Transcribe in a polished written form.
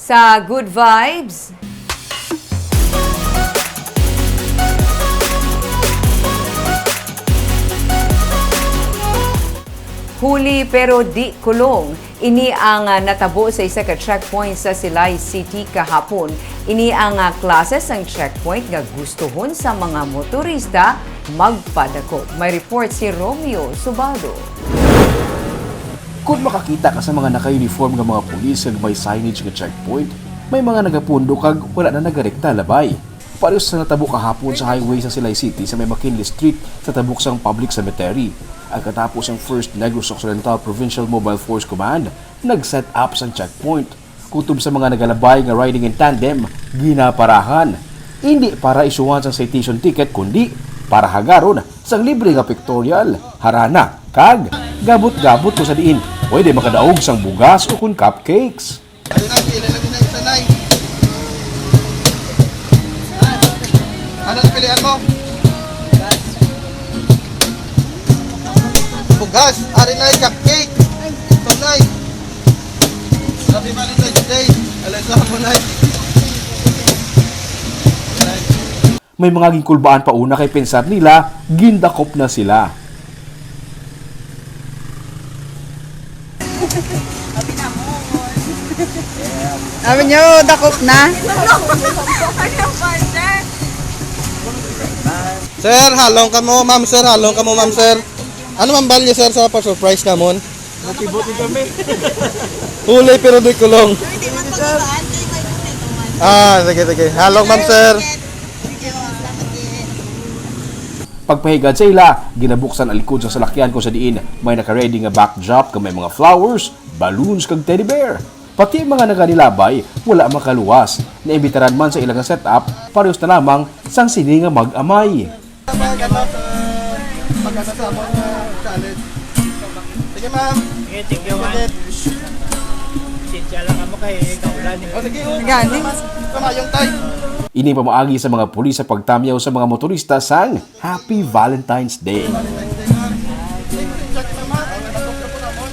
Sa Good Vibes, huli pero di kulong. Ini ang natabo sa isa ka checkpoint sa Silay City kahapon. Ini ang klases ng checkpoint nga gustuhon sa mga motorista magpadako. May report si Romeo Subado. Kung makakita ka sa mga naka-uniform nga mga pulis ug may signage nga checkpoint, may mga nagapundo kag wala na nagarekta labay. Parehas sa natabo kahapon sa highway sa Silay City sa may McKinley Street sa tabok sang Public Cemetery. Ang katapos ang 1st Negros Occidental Provincial Mobile Force Command nag-set up sang checkpoint. Kutob sa mga nagalabay nga riding in tandem, ginaparahan. Hindi para isuwan sang citation ticket kundi para hagaron sang libre nga pictorial, harana, kag gabot-gabot ko sa diin. Pwede makadaog sang bugas o kun cupcakes. Ano na pilihan mo? Bugas, ari na cupcake. Tunay. Happy Valentine's Day. Alas mo na. May mga gingkulbaan pa una kay pensar nila, gindakop na sila. Sabi niyo, dakop na. Sir, halong ka mo, ma'am sir. Halong ka mo, ma'am sir. Ano man balya sir sa pa-surprise ka mon? Nakibuti kami. Huli pero di kulong. Sige. Halong ma'am sir. Pagpahigad sa ila, ginabuksan ang likod sa salakyan ko sa diin. May naka-ready nga backdrop kag may mga flowers, balloons kag teddy bear. Pati ang mga naganilabay, wala makaluwas. Naimbitaran man sa ilang setup, parehas na lamang sang sini nga mag-amay. Magkasama na challenge. Sige ma'am. Sige, thank you, man. Sitya lang mo kay kaulan. Sige, Gani. kamayong tay. Ini pamaagi sa mga pulis sa pagtamyaw sa mga motorista sang Happy Valentine's Day.